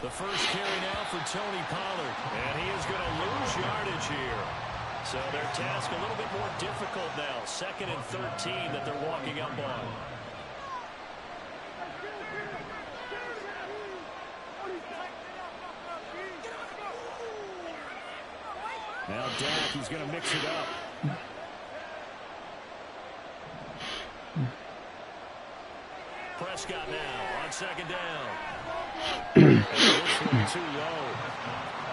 The first carry now for Tony Pollard. And he is going to lose yardage here. So their task a little bit more difficult now. 2nd and 13 that they're walking up on. Now Dak, he's going to mix it up. Prescott now on 2nd down. This one too low.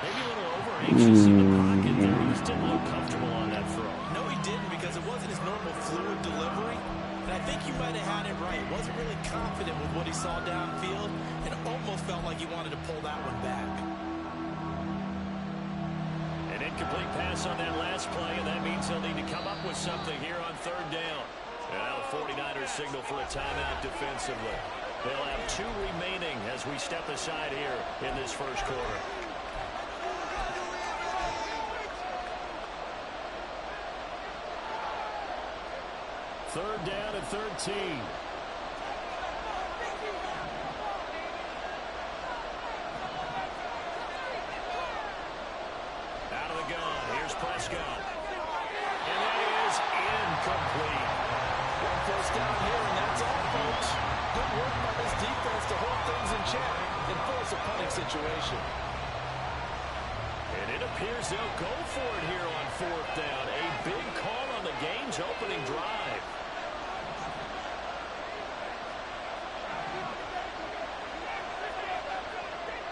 Maybe a little over-anxious in the pocket there. He just didn't look comfortable on that throw. No, he didn't, because it wasn't his normal fluid delivery. And I think he might have had it right. Wasn't really confident with what he saw downfield, and almost felt like he wanted to pull that one back. An incomplete pass on that last play, and that means he'll need to come up with something here on 3rd down. And now the 49ers signal for a timeout defensively. They'll have 2 remaining as we step aside here in this first quarter. Third down and 13. Out of the gun. Here's Prescott. And that is incomplete. One first down here, and that's all, folks. Good work by this defense to hold things in check and force a punting situation. And it appears they'll go for it here on 4th down. A big call on the game's opening drive.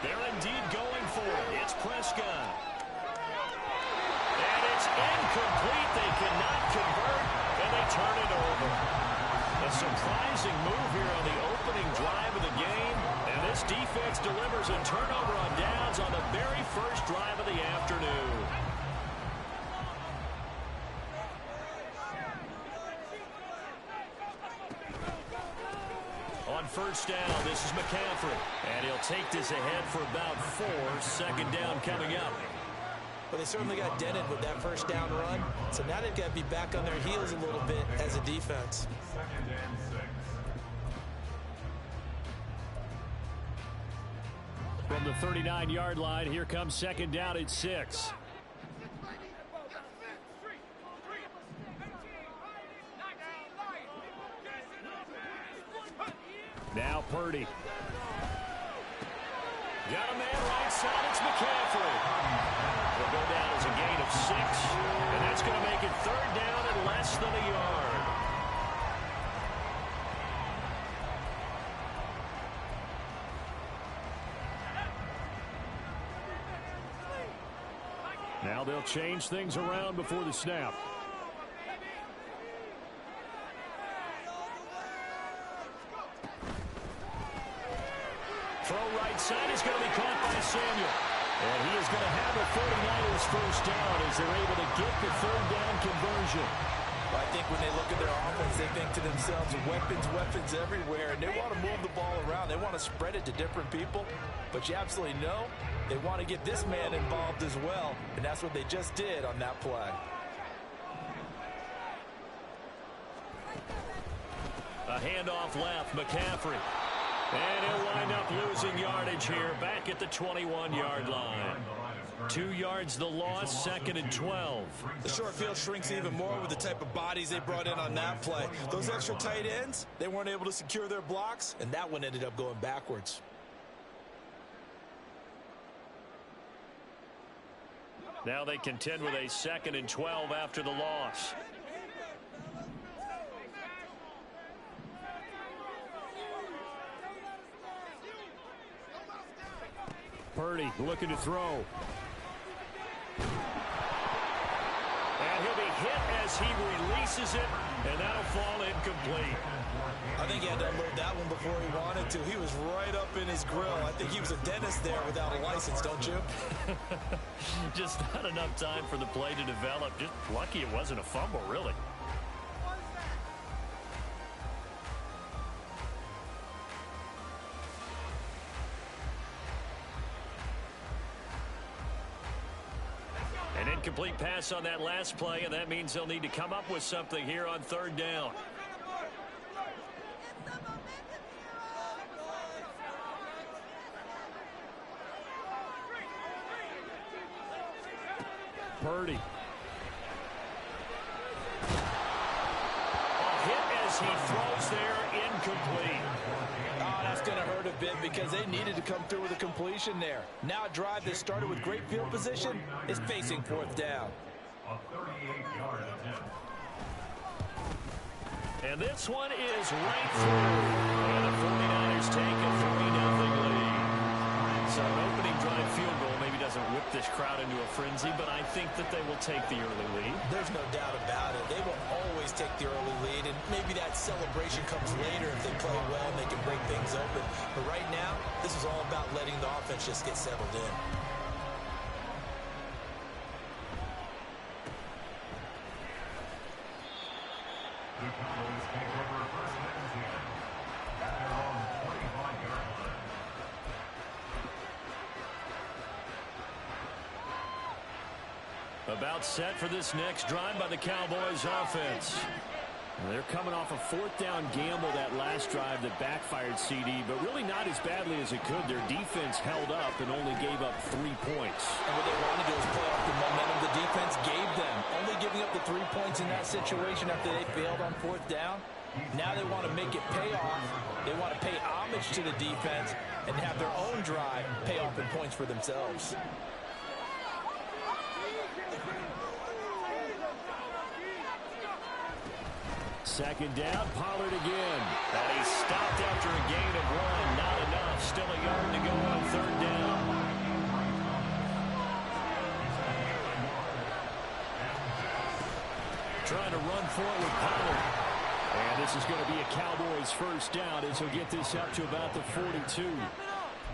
They're indeed going for it. It's Prescott. And it's incomplete. They cannot convert, and they turn it over. A surprising move here on the opening drive of the game. And this defense delivers a turnover on downs on the very first drive of the afternoon. On 1st down, this is McCaffrey. And he'll take this ahead for about 4. 2nd down coming up. But they certainly got dented with that first down run. So now they've got to be back on their heels a little bit as a defense. From the 39-yard line, here comes 2nd down at 6. Now Purdy. Got a man right side. It's McCaffrey. Will go down as a gain of 6. And that's going to make it 3rd down and less than a yard. Now they'll change things around before the snap. Throw right side is going to be caught by Samuel. And he is going to have the 49ers first down as they're able to get the 3rd down conversion. I think when they look at their offense, they think to themselves, weapons everywhere, and they want to move the ball around. They want to spread it to different people, but you absolutely know they want to get this man involved as well, and that's what they just did on that play. A handoff left, McCaffrey. And he'll wind up losing yardage here back at the 21-yard line. 2 yards the loss, 2nd and 12. The short field shrinks even more with the type of bodies they brought in on that play. Those extra tight ends, they weren't able to secure their blocks, and that one ended up going backwards. Now they contend with a 2nd and 12 after the loss. Purdy looking to throw. And he'll be hit as he releases it, and that'll fall incomplete. I think he had to unload that one before he wanted to. He was right up in his grill. I think he was a dentist there without a license, don't you? Just not enough time for the play to develop. Just lucky it wasn't a fumble, really. An incomplete pass on that last play, and that means they'll need to come up with something here on 3rd down. Purdy. A hit as he throws there, incomplete. Oh, that's going to hurt a bit because they needed to come through with a completion there. Now a drive that started with great field position is facing fourth down. A 38-yard attempt. And this one is right through. And the 49ers take a 3-0 lead. So an opening drive field goal maybe doesn't whip this crowd into a frenzy, but I think that they will take the early lead. There's no doubt about it. They will always take the early lead, and maybe that celebration comes later if they play well and they can break things open. But right now, this is all about letting the offense just get settled in. The Cowboys take over first and 10 at their own 25-yard line. About set for this next drive by the Cowboys offense. They're coming off a fourth down gamble that last drive that backfired CD, but really not as badly as it could. Their defense held up and only gave up 3 points. And what they wanted to do is play off the momentum the defense gave them. Only giving up the 3 points in that situation after they failed on fourth down. Now they want to make it pay off. They want to pay homage to the defense and have their own drive pay off in points for themselves. Second down, Pollard again. And he stopped after a gain of 1. Not enough. Still a yard to go on third down. Trying to run forward with Pollard. And this is going to be a Cowboys first down as he'll get this up to about the 42.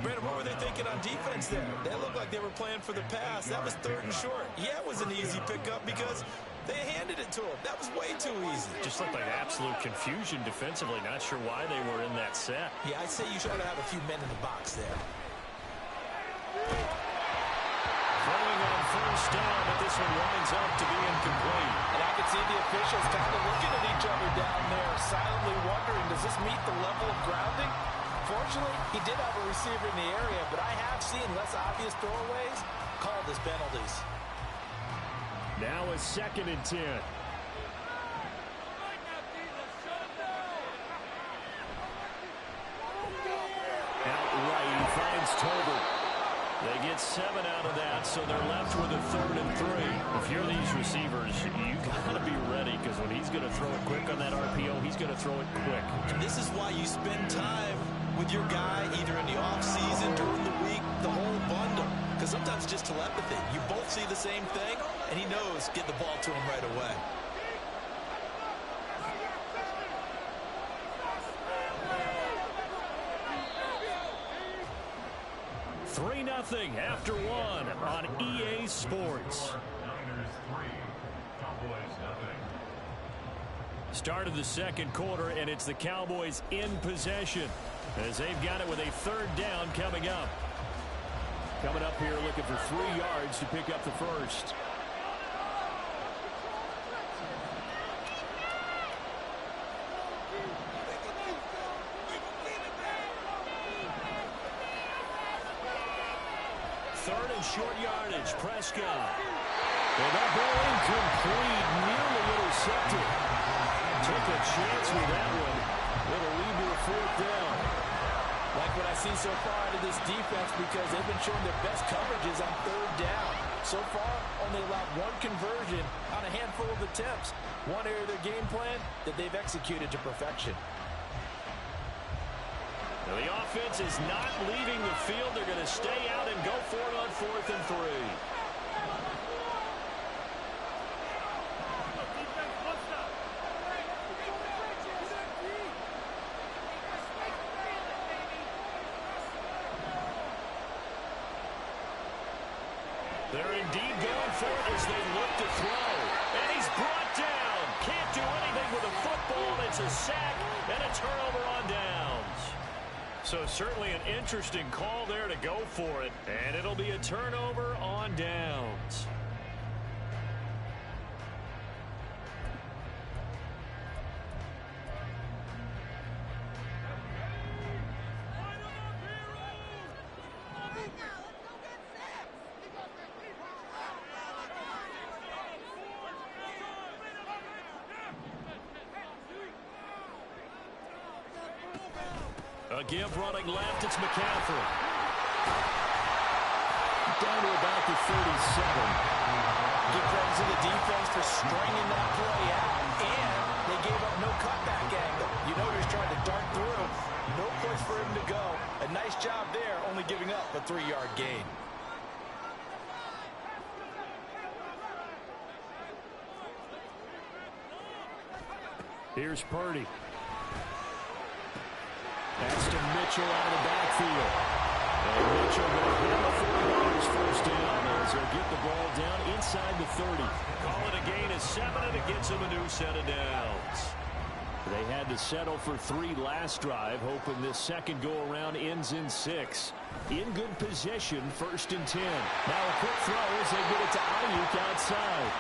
Brandon, what were they thinking on defense there? They looked like they were playing for the pass. That was third and short. Yeah, it was an easy pickup because they handed it to him. That was way too easy. Just looked like absolute confusion defensively. Not sure why they were in that set. Yeah, I'd say you should have a few men in the box there. Throwing on first down, but this one winds up to be incomplete. And I could see the officials kind of looking at each other down there, silently wondering, does this meet the level of grounding? Fortunately, he did have a receiver in the area, but I have seen less obvious throwaways called as penalties. Now a second and 10. Outright, he finds Tolbert. They get 7 out of that, so they're left with a 3rd and 3. If you're these receivers, you got to be ready, because when he's going to throw it quick on that RPO, he's going to throw it quick. And this is why you spend time with your guy either in the offseason, during the week, the whole bundle. Because sometimes it's just telepathy. You both see the same thing, and he knows get the ball to him right away. Three 0 after 1 on EA Sports. Niners 3, Cowboys 0. Start of the second quarter, and it's the Cowboys in possession as they've got it with a 3rd down coming up. Coming up here looking for 3 yards to pick up the first. Third and short yardage, Prescott. And that ball incomplete, nearly intercepted. Took a chance with that one. It'll lead to a 4th down. Like what I've seen so far out of this defense, because they've been showing their best coverages on 3rd down. So far, only allowed 1 conversion on a handful of attempts. One area of their game plan that they've executed to perfection. Now the offense is not leaving the field. They're going to stay out and go for it on 4th and 3. They're indeed going for it as they look to throw. And he's brought down. Can't do anything with a football. It's a sack and a turnover on downs. So certainly an interesting call there to go for it. And it'll be a turnover on downs. A give running left, it's McCaffrey. Down to about the 37. Give credit to the defense for stringing that play out, and they gave up no cutback angle. You know he's trying to dart through. No place for him to go. A nice job there, only giving up a 3-yard gain. Here's Purdy. That's to Mitchell out of the backfield. And Mitchell will hit the 49ers first down as he'll get the ball down inside the 30. Call it a gain of 7, and it gets him a new set of downs. They had to settle for 3 last drive, hoping this second go-around ends in 6. In good position, 1st and 10. Now a quick throw as they get it to Ayuk outside.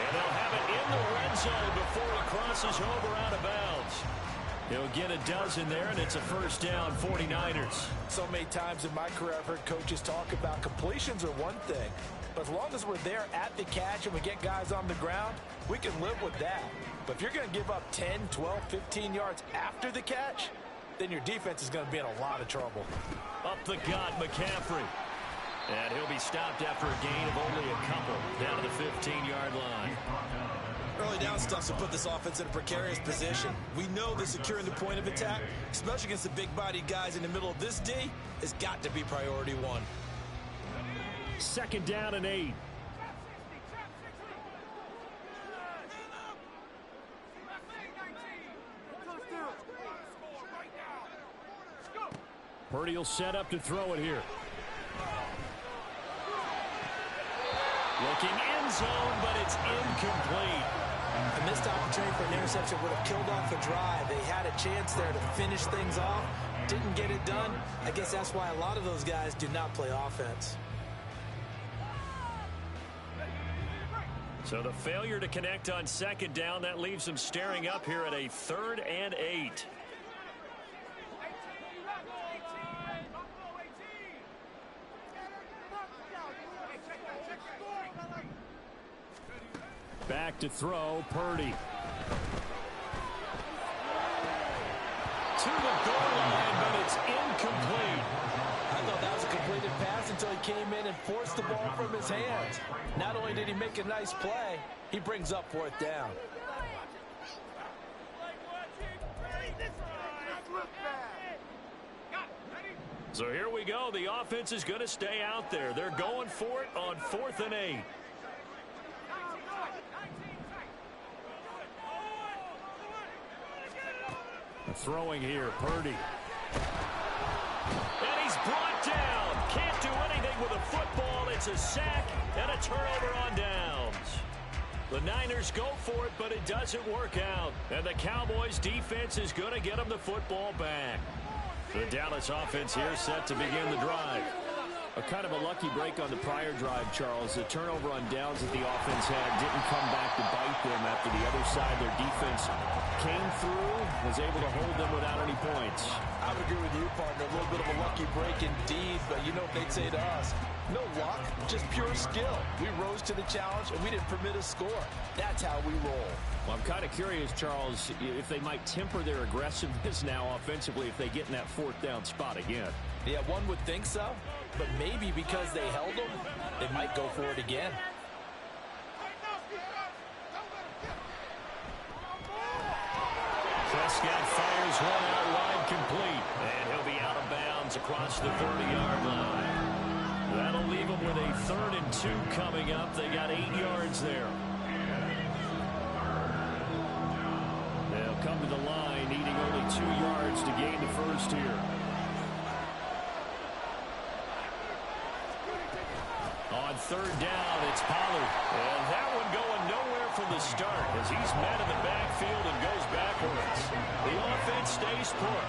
And they'll have it in the red zone before he crosses over out of bounds. He'll get a dozen there, and it's a first down, 49ers. So many times in my career I've heard coaches talk about completions are one thing, but as long as we're there at the catch and we get guys on the ground, we can live with that. But if you're going to give up 10, 12, 15 yards after the catch, then your defense is going to be in a lot of trouble. Up the gut, McCaffrey. And he'll be stopped after a gain of only a couple down to the 15-yard line. Early down stuff to put this offense in a precarious position. We know that securing the point of attack, especially against the big-bodied guys in the middle of this D, has got to be priority 1. 2nd down and 8. Purdy will set up to throw it here. Looking end zone, but it's incomplete. A missed opportunity for an interception would have killed off the drive. They had a chance there to finish things off. Didn't get it done. I guess that's why a lot of those guys do not play offense. So the failure to connect on 2nd down, that leaves them staring up here at a 3rd and 8. Back to throw, Purdy. To the goal line, but it's incomplete. I thought that was a completed pass until he came in and forced the ball from his hands. Not only did he make a nice play, he brings up 4th down. So here we go. The offense is going to stay out there. They're going for it on 4th and 8. Throwing here, Purdy. And he's brought down. Can't do anything with a football. It's a sack and a turnover on downs. The Niners go for it, but it doesn't work out. And the Cowboys defense is going to get them the football back. The Dallas offense here set to begin the drive. A kind of a lucky break on the prior drive, Charles. The turnover on downs that the offense had didn't come back to bite them after the other side. Their defense came through, was able to hold them without any points. I would agree with you, partner. A little bit of a lucky break indeed, but you know what they'd say to us. No luck, just pure skill. We rose to the challenge, and we didn't permit a score. That's how we roll. Well, I'm kind of curious, Charles, if they might temper their aggressiveness now offensively if they get in that 4th down spot again. Yeah, one would think so, but maybe because they held them, they might go for it again. Prescott fires one out wide complete, and he'll be out of bounds across the 30-yard line. That'll leave them with a 3rd and 2 coming up. They got 8 yards there. They'll come to the line, needing only 2 yards to gain the first here. On 3rd down, it's Pollard. And that one going nowhere from the start as he's met in the backfield and goes backwards. The offense stays put.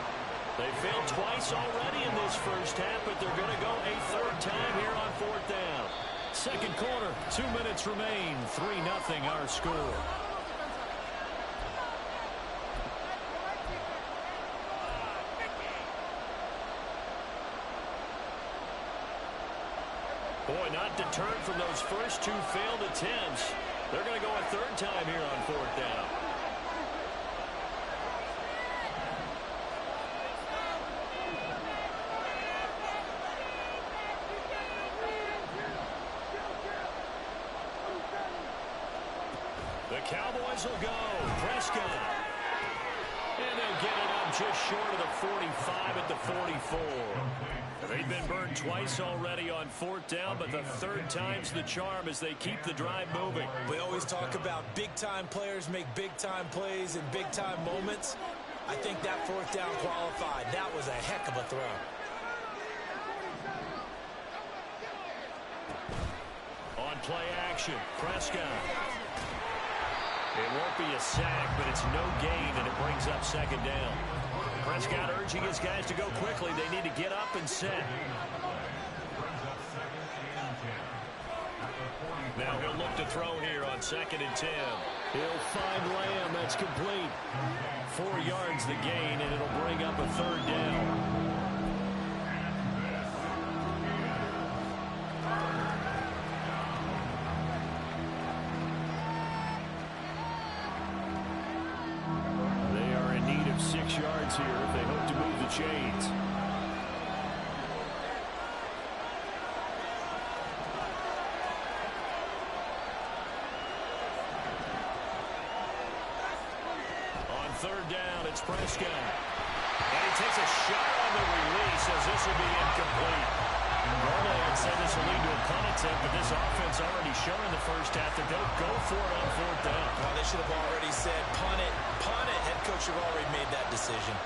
They failed twice already in this first half, but they're going to go a 3rd time here on 4th down. Second quarter, 2 minutes remain. 3-0 our score. Boy, not deterred from those first 2 failed attempts. They're going to go a 3rd time here on 4th down. Cowboys will go. Prescott. And they'll get it up just short of the 45 at the 44. They've been burned twice already on fourth down, but the third time's the charm as they keep the drive moving. We always talk about big-time players make big-time plays in big-time moments. I think that fourth down qualified. That was a heck of a throw. On play action, Prescott. It won't be a sack, but it's no gain, and it brings up second down. Prescott urging his guys to go quickly. They need to get up and set. Now he'll look to throw here on 2nd and 10. He'll find Lamb. That's complete. 4 yards the gain, and it'll bring up a third down. They are in need of 6 yards here if they hope to move the chains. Third down, it's Prescott. And he takes a shot on the release as this will be incomplete. Normally I'd say this will lead to a punt attempt, but this offense already shown in the first half that they'll go for it on fourth down. Well, they should have already said punt it, punt it. Head coach should have already made that decision.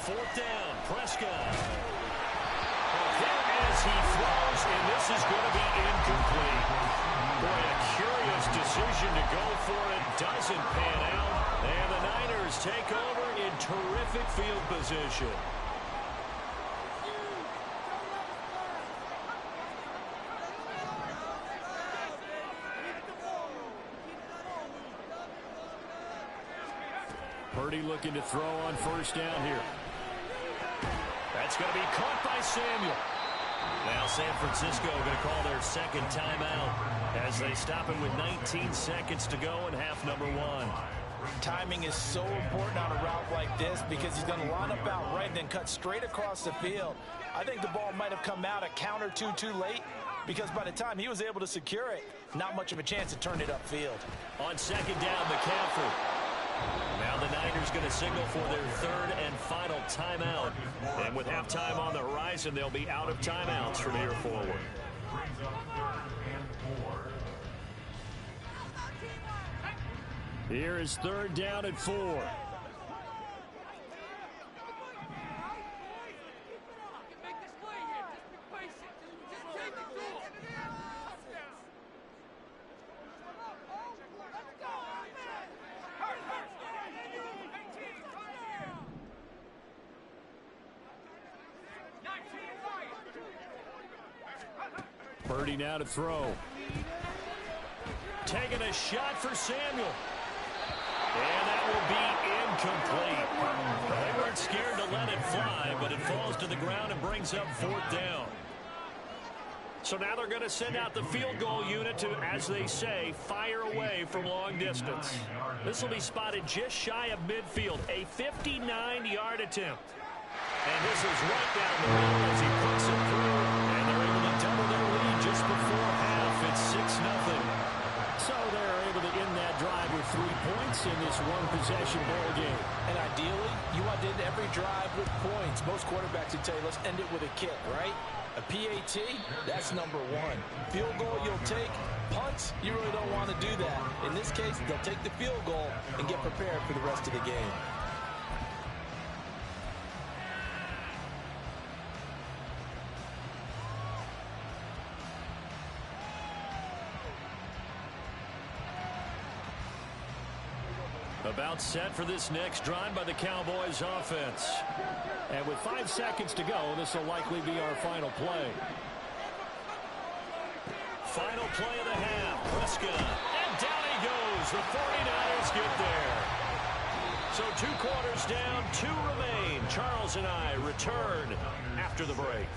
Fourth down, Prescott. Well, there as he throws, and this is going to be incomplete. Boy, a curious decision to go for it. Doesn't pan out. And the Niners take over in terrific field position. Purdy looking to throw on first down here. That's going to be caught by Samuel. Now San Francisco going to call their second timeout as they stop him with 19 seconds to go in half number 1. Timing is so important on a route like this because he's going to line up out right and then cut straight across the field. I think the ball might have come out a count or two too late because by the time he was able to secure it, not much of a chance to turn it upfield. On second down, McCaffrey. Now the Niners going to signal for their third and final timeout. And with halftime on the horizon, they'll be out of timeouts from here forward. Here is third down and 4. Purdy now to throw. Taking a shot for Samuel. And that will be incomplete. They weren't scared to let it fly, but it falls to the ground and brings up fourth down. So now they're going to send out the field goal unit to, as they say, fire away from long distance. This will be spotted just shy of midfield, a 59-yard attempt. And this is right down the middle as he puts it through. And they're able to double their lead just before half. It's 6-0. So they're able to end that drive with 3 points in this one-possession ball game. And ideally, you want to end every drive with points. Most quarterbacks would tell you, let's end it with a kick, right? A PAT, that's number 1. Field goal, you'll take. Punts, you really don't want to do that. In this case, they'll take the field goal and get prepared for the rest of the game. About set for this next drive by the Cowboys offense. And with 5 seconds to go, this will likely be our final play. Final play of the half. Prescott. And down he goes. The 49ers get there. So 2 quarters down, 2 remain. Charles and I return after the break.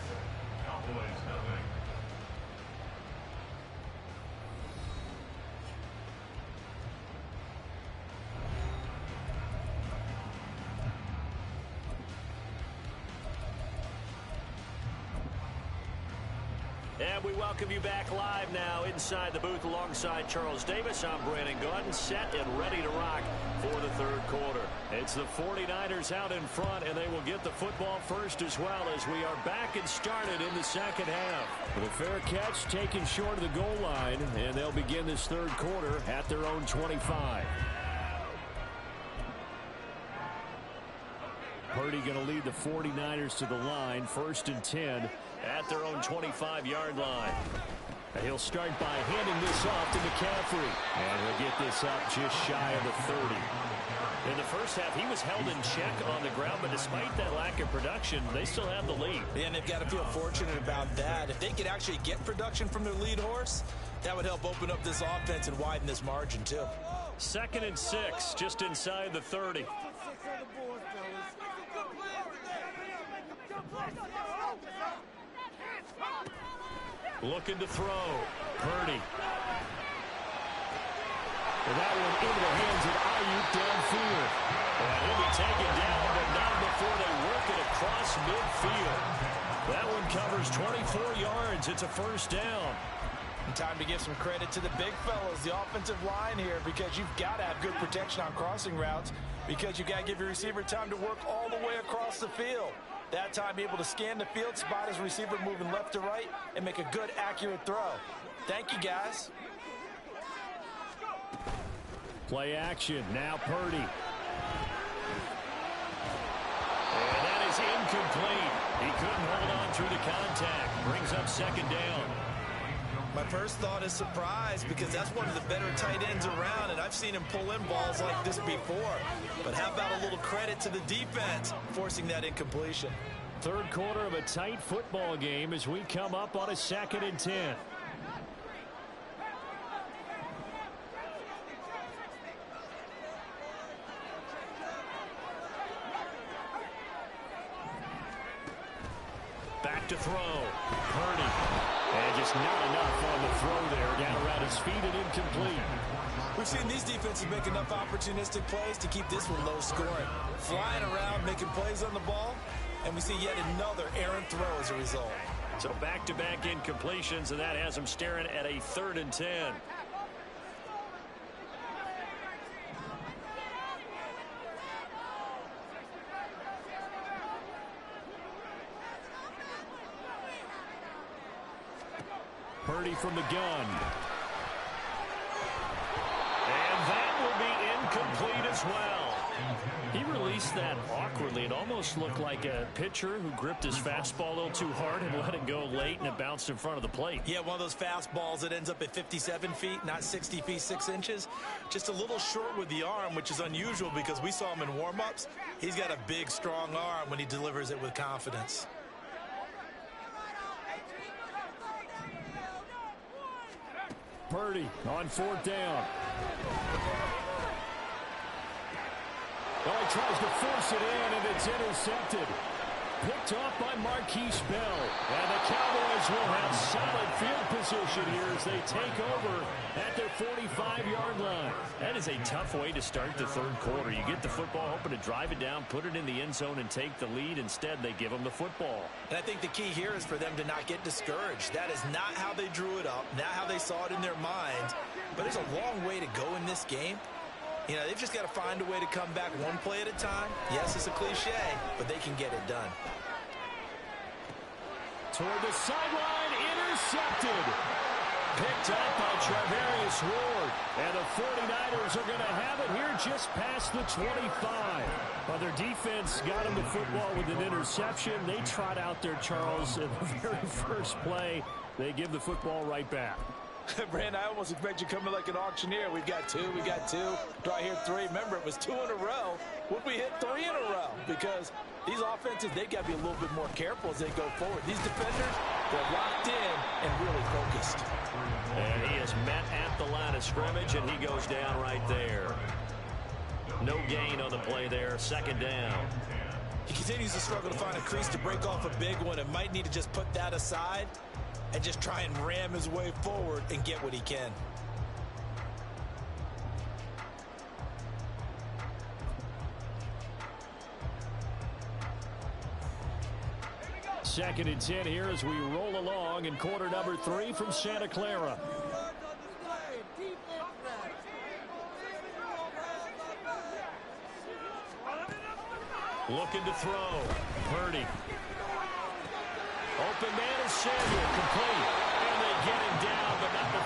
And we welcome you back live now inside the booth alongside Charles Davis. I'm Brandon Gaudin, set and ready to rock for the third quarter. It's the 49ers out in front, and they will get the football first as well as we are back and started in the second half. With a fair catch taken short of the goal line, and they'll begin this third quarter at their own 25. Purdy going to lead the 49ers to the line, 1st and 10 at their own 25-yard line. And he'll start by handing this off to McCaffrey. And he'll get this up just shy of the 30. In the first half, he was held in check on the ground, but despite that lack of production, they still have the lead. And they've got to feel fortunate about that. If they could actually get production from their lead horse, that would help open up this offense and widen this margin, too. 2nd and 6, just inside the 30. Looking to throw. Purdy. And that one into the hands of Ayuk downfield. And he'll be taken down, but not before they work it across midfield. That one covers 24 yards. It's a first down. And time to give some credit to the big fellas, the offensive line here, because you've got to have good protection on crossing routes, because you've got to give your receiver time to work all the way across the field. That time, be able to scan the field, spot his receiver moving left to right, and make a good, accurate throw. Thank you, guys. Play action. Now Purdy. And that is incomplete. He couldn't hold on through the contact. Brings up 2nd down. My first thought is surprise, because that's one of the better tight ends around, and I've seen him pull in balls like this before. But how about a little credit to the defense forcing that incompletion? Third quarter of a tight football game as we come up on a 2nd and 10. Back to throw. Purdy. And just not enough on the throw there. Down around his feet and incomplete. We've seen these defenses make enough opportunistic plays to keep this one low scoring. Flying around, making plays on the ball, and we see yet another errant throw as a result. So back-to-back incompletions, and that has them staring at a 3rd and 10. Purdy from the gun. And that will be incomplete as well. He released that awkwardly. It almost looked like a pitcher who gripped his fastball a little too hard and let it go late, and it bounced in front of the plate. Yeah, one of those fastballs that ends up at 57 feet, not 60 feet, 6 inches. Just a little short with the arm, which is unusual because we saw him in warm-ups. He's got a big, strong arm when he delivers it with confidence. Purdy on 4th down. Well, he tries to force it in, and it's intercepted. Picked off by Marquise Bell. And the Cowboys will have solid field position here as they take over at their 45-yard line. That is a tough way to start the third quarter. You get the football, hoping to drive it down, put it in the end zone, and take the lead. Instead, they give them the football. And I think the key here is for them to not get discouraged. That is not how they drew it up, not how they saw it in their minds. But there's a long way to go in this game. You know, they've just got to find a way to come back one play at a time. Yes, it's a cliche, but they can get it done. Toward the sideline, intercepted. Picked up by Travarius Ward. And the 49ers are going to have it here just past the 25. Well, their defense got them the football with an interception. They trot out there, Charles, in the very first play. They give the football right back. Brand, I almost expect you coming like an auctioneer. We've got two. Do I hear 3? Remember, it was 2 in a row. Would we hit 3 in a row? Because these offenses, they've got to be a little bit more careful as they go forward. These defenders, they're locked in and really focused. And he is met at the line of scrimmage, and he goes down right there. No gain on the play there. 2nd down. He continues to struggle to find a crease to break off a big one, and might need to just put that aside and just try and ram his way forward and get what he can. 2nd and 10 here as we roll along in quarter number 3 from Santa Clara. Looking to throw. Purdy. Open man is Samuel, complete. And they get him down, but not before.